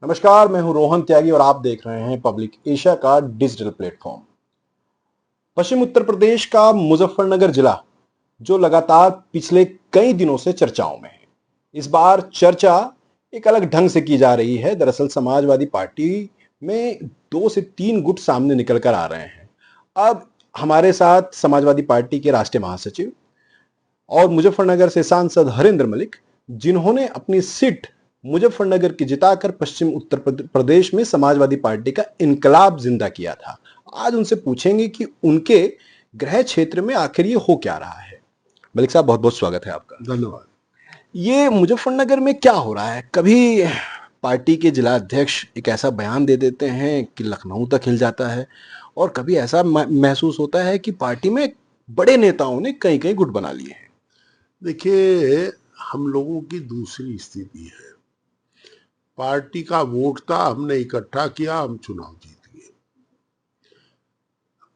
नमस्कार, मैं हूं रोहन त्यागी और आप देख रहे हैं पब्लिक एशिया का डिजिटल प्लेटफॉर्म। पश्चिम उत्तर प्रदेश का मुजफ्फरनगर जिला जो लगातार पिछले कई दिनों से चर्चाओं में है। इस बार चर्चा एक अलग ढंग से की जा रही है। दरअसल समाजवादी पार्टी में 2 से 3 गुट सामने निकल कर आ रहे हैं। अब हमारे साथ समाजवादी पार्टी के राष्ट्रीय महासचिव और मुजफ्फरनगर से सांसद हरेंद्र मलिक, जिन्होंने अपनी सीट मुजफ्फरनगर की जिताकर पश्चिम उत्तर प्रदेश में समाजवादी पार्टी का इनकलाब जिंदा किया था। आज उनसे पूछेंगे कि उनके गृह क्षेत्र में आखिर ये हो क्या रहा है। मलिक साहब, बहुत बहुत स्वागत है आपका। धन्यवाद। ये मुजफ्फरनगर में क्या हो रहा है? कभी पार्टी के जिला अध्यक्ष एक ऐसा बयान दे देते हैं कि लखनऊ तक हिल जाता है, और कभी ऐसा महसूस होता है कि पार्टी में बड़े नेताओं ने कई कई गुट बना लिए हैं। देखिए, हम लोगों की दूसरी स्थिति है। पार्टी का वोट था, हमने इकट्ठा किया, हम चुनाव जीत गए।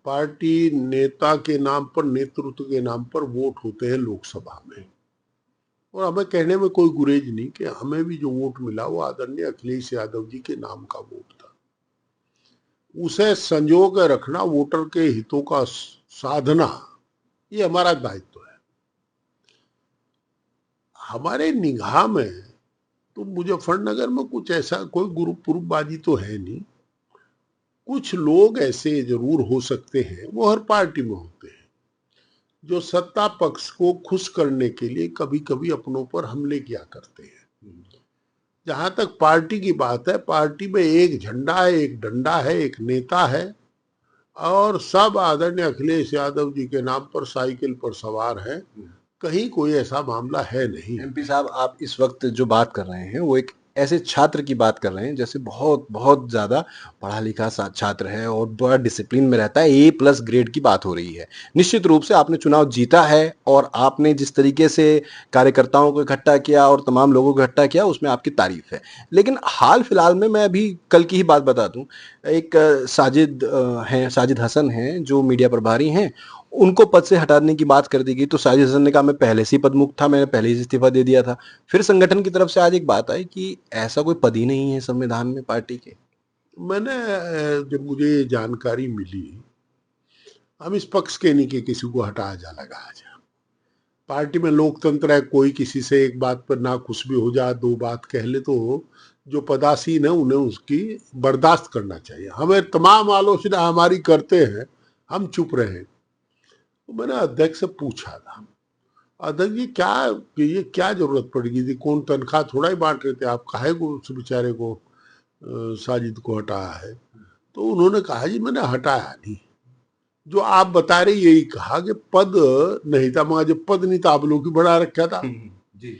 पार्टी नेता के नाम पर, नेतृत्व के नाम पर वोट होते हैं लोकसभा में, और हमें कहने में कोई गुरेज नहीं कि हमें भी जो वोट मिला वो आदरणीय अखिलेश यादव जी के नाम का वोट था। उसे संजो के रखना, वोटर के हितों का साधना, ये हमारा दायित्व है। हमारे निगाह में तो मुजफ्फरनगर में कुछ ऐसा कोई ग्रुपबाजी तो है नहीं। कुछ लोग ऐसे जरूर हो सकते हैं, वो हर पार्टी में होते हैं, जो सत्ता पक्ष को खुश करने के लिए कभी कभी अपनों पर हमले किया करते हैं। जहां तक पार्टी की बात है, पार्टी में एक झंडा है, एक डंडा है, एक नेता है, और सब आदरणीय अखिलेश यादव जी के नाम पर साइकिल पर सवार हैं। कहीं कोई ऐसा मामला है नहीं। एमपी साहब, आप इस वक्त जो बात कर रहे हैं वो एक ऐसे छात्र की बात कर रहे हैं जैसे बहुत बहुत ज्यादा पढ़ा लिखा छात्र है और बड़ा डिसिप्लिन में रहता है। A+ ग्रेड की बात हो रही है। निश्चित रूप से आपने चुनाव जीता है और आपने जिस तरीके से कार्यकर्ताओं को इकट्ठा किया और तमाम लोगों को इकट्ठा किया, उसमें आपकी तारीफ है। लेकिन हाल फिलहाल में, मैं अभी कल की ही बात बता दूं, एक साजिद हसन हैं जो मीडिया प्रभारी हैं, उनको पद से हटाने की बात कर दी गई। तो साजिद हसन ने कहा मैं पहले से ही पदमुक्त था, मैंने पहले ही इस्तीफा दे दिया था। फिर संगठन की तरफ से आज एक बात आई कि ऐसा कोई पद ही नहीं है संविधान में पार्टी के। मैंने जब मुझे ये जानकारी मिली, हम इस पक्ष के नहीं कि किसी को हटाया जा लगा जा। पार्टी में लोकतंत्र है, कोई किसी से एक बात पर ना खुश भी हो जाए, दो बात कह ले, तो जो पदासीन है उन्हें उसकी बर्दाश्त करना चाहिए। हमें तमाम आलोचना हमारी करते हैं, हम चुप रहे। तो मैंने अध्यक्ष से पूछा था, अध्यक्ष जी क्या ये क्या जरूरत पड़ेगी थी, कौन तनख्वाह थोड़ा ही बांट रहे थे आप, काहे को उस बेचारे को साजिद को हटाया है? तो उन्होंने कहा जी मैंने हटाया नहीं, जो आप बता रहे यही कहा कि पद नहीं था, मगर जब पद नहीं था आप लोग की बढ़ा रखा था। जी।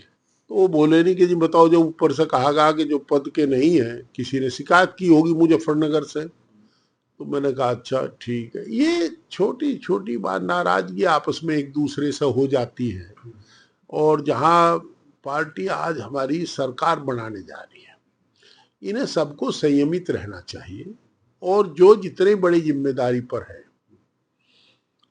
तो वो बोले नहीं कि जी बताओ, जब ऊपर से कहा गया कि जो पद के नहीं है, किसी ने शिकायत की होगी मुजफ्फरनगर से। तो मैंने कहा अच्छा ठीक है। ये छोटी छोटी बात, नाराजगी आपस में एक दूसरे से हो जाती है, और जहां पार्टी आज हमारी सरकार बनाने जा रही है, इन्हें सबको संयमित रहना चाहिए, और जो जितनी बड़ी जिम्मेदारी पर है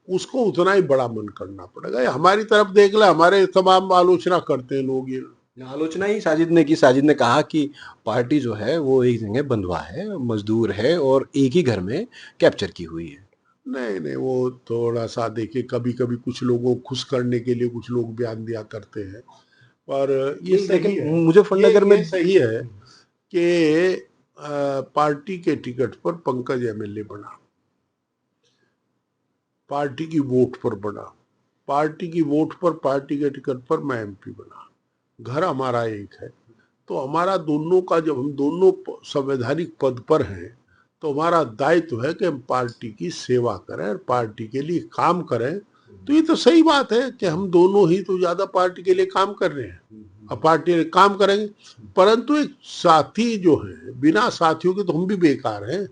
उसको उतना ही बड़ा मन करना पड़ेगा। ये हमारी तरफ देख ले, हमारे तमाम आलोचना करते हैं लोग। ये आलोचना ही साजिद ने की। साजिद ने कहा कि पार्टी जो है वो एक जगह बंधुआ है, मजदूर है और एक ही घर में कैप्चर की हुई है। नहीं नहीं, वो थोड़ा सा देखिए, कभी कभी कुछ लोगों को खुश करने के लिए कुछ लोग बयान दिया करते हैं, पर ये नहीं, सही लेकिन है। मुजफ्फरनगर में ये सही है कि पार्टी के टिकट पर पंकज एमएलए बना, पार्टी की वोट पर बना, पार्टी की वोट पर, पार्टी के टिकट पर मैं एमपी बना। घर हमारा एक है, तो हमारा दोनों का, जब हम दोनों संवैधानिक पद पर हैं, तो हमारा दायित्व है कि हम पार्टी की सेवा करें और पार्टी के लिए काम करें। तो ये तो सही बात है कि हम दोनों ही तो ज्यादा पार्टी के लिए काम कर रहे हैं, अब पार्टी के लिए काम करेंगे। परंतु एक साथी जो है, बिना साथियों के तो हम भी बेकार हैं।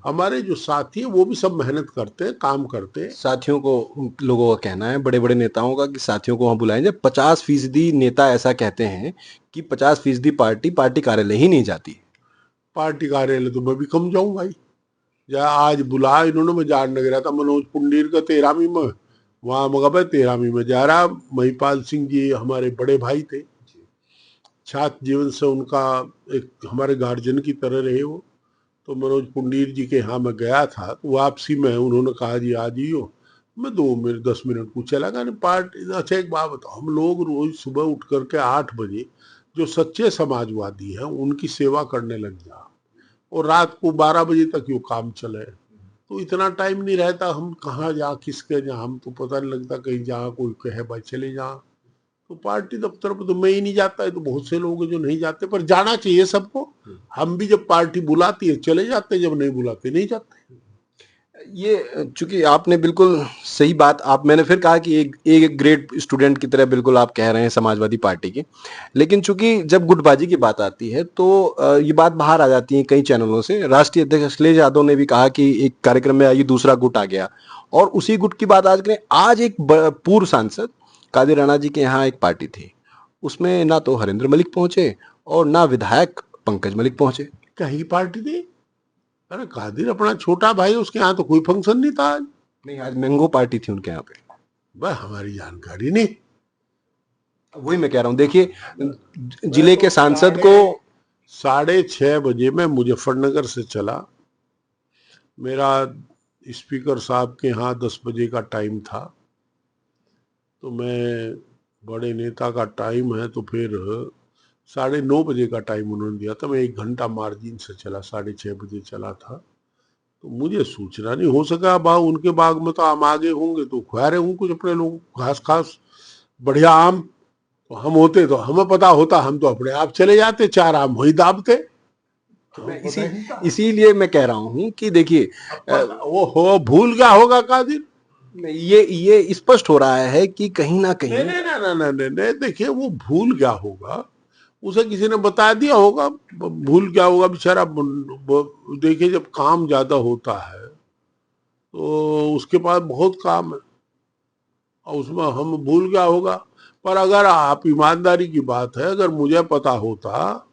हमारे जो साथी है वो भी सब मेहनत करते हैं, काम करते हैं। साथियों को, लोगों का कहना है, बड़े बड़े नेताओं का, कि साथियों को वहां बुलाएं। जब 50% नेता ऐसा कहते हैं कि 50% पार्टी पार्टी कार्यालय ही नहीं जाती। पार्टी कार्यालय तो मैं भी कम जाऊं भाई। या आज बुला इन्होंने, मैं जानने गया था मनोज पुंडीर का 13वीं में, वहां मगर 13वीं में जा रहा। महिपाल सिंह जी हमारे बड़े भाई थे, छात्र जीवन से उनका एक हमारे गार्जियन की तरह रहे वो। तो मनोज पुंडीर जी के यहाँ मैं गया था, तो वापसी में उन्होंने कहा जी आ जाइयो। मैं 2 मिनट 10 मिनट पूछ चला गया। पार्टी अच्छा एक बात बताओ, हम लोग रोज सुबह उठ करके 8 बजे जो सच्चे समाजवादी हैं उनकी सेवा करने लग जा, और रात को 12 बजे तक यो काम चले, तो इतना टाइम नहीं रहता। हम कहाँ जा किसके जहाँ, हम तो पता नहीं लगता, कहीं जहाँ कोई कहे भाई चले जा। तो पार्टी दफ्तर पर तो मैं ही नहीं जाता है, तो बहुत से लोग हैं जो नहीं जाते, पर जाना चाहिए सबको। हम भी जब पार्टी बुलाती है चले जाते, जब नहीं बुलाते नहीं जाते। ये चूंकि आपने बिल्कुल सही बात, आप मैंने फिर कहा कि एक ग्रेट स्टूडेंट की तरह बिल्कुल आप कह रहे हैं समाजवादी पार्टी की, लेकिन चूंकि जब गुटबाजी की बात आती है तो ये बात बाहर आ जाती है कई चैनलों से। राष्ट्रीय अध्यक्ष अखिलेश यादव ने भी कहा कि एक कार्यक्रम में ये दूसरा गुट आ गया, और उसी गुट की बात आज करें। आज एक पूर्व सांसद कादिर राणा जी के यहाँ एक पार्टी थी, उसमें ना तो हरिंद्र मलिक पहुंचे और ना विधायक पंकज मलिक पहुंचे। कहीं पार्टी थी? अरे कादिर अपना छोटा भाई, उसके यहाँ तो कोई फंक्शन नहीं था आज। नहीं, आज मैंगो पार्टी थी उनके यहाँ पे। भाई हमारी जानकारी नहीं। वही मैं कह रहा हूँ, देखिए जिले के सांसद को 6:30 बजे मैं मुजफ्फरनगर से चला। मेरा स्पीकर साहब के यहाँ 10 बजे का टाइम था, तो मैं, बड़े नेता का टाइम है तो फिर 9:30 बजे का टाइम उन्होंने दिया था। मैं 1 घंटा मार्जिन से चला, 6:30 बजे चला था। तो मुझे सूचना नहीं हो सका, उनके बाग में तो आम आगे होंगे तो खुआ रहे हूँ कुछ अपने लोग घास खास बढ़िया आम। तो हम होते तो हमें पता होता, हम तो अपने आप चले जाते, 4 आम वही दाबते। मैं इसीलिए मैं कह रहा हूँ कि देखिए वो हो भूल गया होगा कादिर। ये स्पष्ट हो रहा है कि कहीं ना कहीं नहीं नहीं नहीं नहीं नहीं नहीं, देखिए वो भूल गया होगा, उसे किसी ने बता दिया होगा, भूल गया होगा बेचारा। देखिए जब काम ज्यादा होता है तो उसके पास बहुत काम है, और उसमें हम भूल गया होगा। पर अगर आप, ईमानदारी की बात है, अगर मुझे पता होता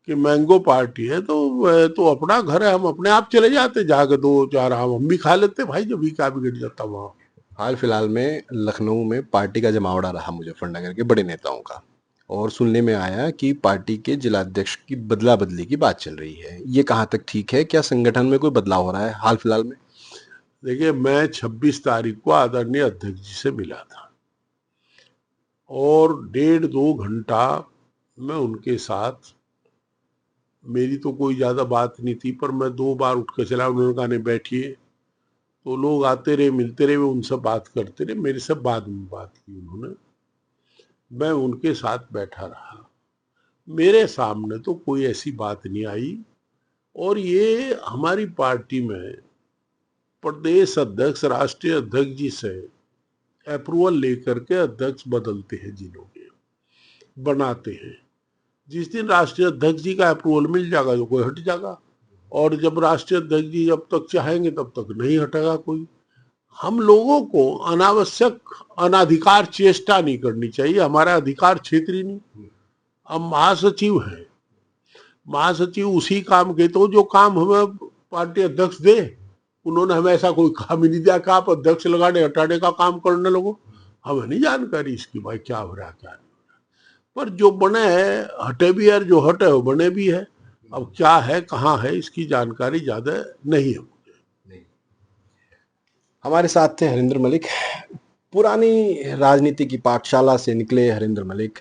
कि मैंगो पार्टी है तो अपना घर है, हम अपने आप चले जाते, जाके 2-4 आम हम भी खा लेते भाई, जब भी क्या बिगड़ जाता वहां। हाल फिलहाल में लखनऊ में पार्टी का जमावड़ा रहा मुजफ्फरनगर के बड़े नेताओं का, और सुनने में आया कि पार्टी के जिलाध्यक्ष की बदला बदली की बात चल रही है। ये कहाँ तक ठीक है? क्या संगठन में कोई बदलाव हो रहा है हाल फिलहाल में? देखिए मैं 26 तारीख को आदरणीय अध्यक्ष जी से मिला था, और 1.5-2 घंटा मैं उनके साथ, मेरी तो कोई ज्यादा बात नहीं थी, पर मैं 2 बार उठ कर चला, उन्होंने कहा नहीं बैठिए। तो लोग आते रहे, मिलते रहे, वो उनसे बात करते रहे, मेरे से बाद में बात की उन्होंने। मैं उनके साथ बैठा रहा, मेरे सामने तो कोई ऐसी बात नहीं आई। और ये हमारी पार्टी में प्रदेश अध्यक्ष राष्ट्रीय अध्यक्ष जी से अप्रूवल लेकर के अध्यक्ष बदलते हैं, जिलों के बनाते हैं। जिस दिन राष्ट्रीय अध्यक्ष जी का अप्रूवल मिल जाएगा तो कोई हट जाएगा, और जब राष्ट्रीय अध्यक्ष जी जब तक चाहेंगे तब तक नहीं हटेगा कोई। हम लोगों को अनावश्यक अनाधिकार चेष्टा नहीं करनी चाहिए, हमारा अधिकार क्षेत्र ही नहीं। हम महासचिव हैं, महासचिव उसी काम के, तो जो काम हमें पार्टी अध्यक्ष दे, उन्होंने हमें ऐसा कोई काम ही नहीं दिया कि आप अध्यक्ष लगाने हटाने का काम करने लगो। हमें नहीं जानकारी इसकी भाई क्या हो रहा है क्या नहीं। पर जो बने है हटे भी है, जो हटे वो बने भी है। अब क्या है कहाँ है इसकी जानकारी ज्यादा नहीं है। हमारे साथ थे हरिंद्र मलिक, पुरानी राजनीति की पाठशाला से निकले हरिंद्र मलिक,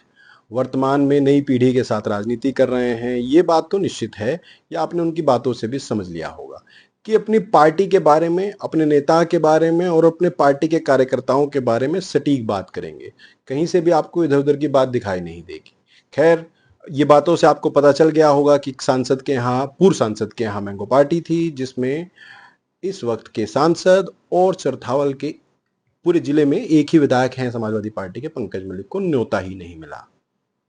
वर्तमान में नई पीढ़ी के साथ राजनीति कर रहे हैं। ये बात तो निश्चित है, या आपने उनकी बातों से भी समझ लिया होगा कि अपनी पार्टी के बारे में, अपने नेता के बारे में और अपने पार्टी के कार्यकर्ताओं के बारे में सटीक बात करेंगे। कहीं से भी आपको इधर उधर की बात दिखाई नहीं देगी। खैर, ये बातों से आपको पता चल गया होगा कि सांसद के यहाँ, पूर्व सांसद के यहाँ मैंगो पार्टी थी, जिसमें इस वक्त के सांसद और चरथावल के पूरे जिले में एक ही विधायक हैं समाजवादी पार्टी के, पंकज मलिक को न्योता ही नहीं मिला।